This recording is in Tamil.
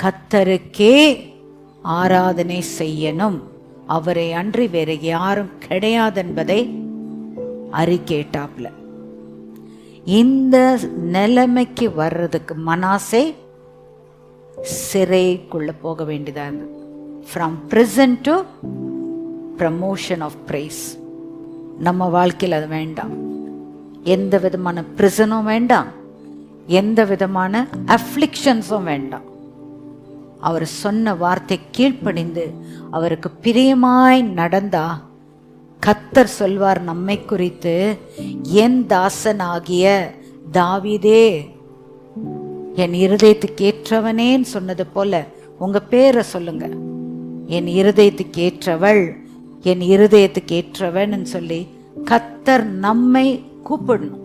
கர்த்தருக்கே ஆராதனை செய்யணும், அவரை அன்றி வேற யாரும் கிடையாது என்பதை அறிக்கையிட்டாப்ல. இந்த நிலைமைக்கு வர்றதுக்கு மனாசே சிறைக்குள்ள போக வேண்டியதா இருந்தது. From prison to promotion of prize. நம்ம வாழ்க்கையில் அது வேண்டாம். எந்த விதமான பிரிசனும் வேண்டாம், எந்த விதமான அஃப்ளிக்ஷன்ஸும் வேண்டாம். அவர் சொன்ன வார்த்தை கீழ்ப்படிந்து அவருக்கு பிரியமாய் நடந்தா கர்த்தர் சொல்வார் நம்மை குறித்து, என் தாசனாகிய தாவீதே, என் இருதயத்துக்கு ஏற்றவனேன்னு சொன்னது போல உங்க பேரை சொல்லுங்க. என் இருதயத்துக்கு ஏற்றவள், என் இருதயத்துக்கு ஏற்றவன் சொல்லி கர்த்தர் நம்மை கூப்பிடணும்.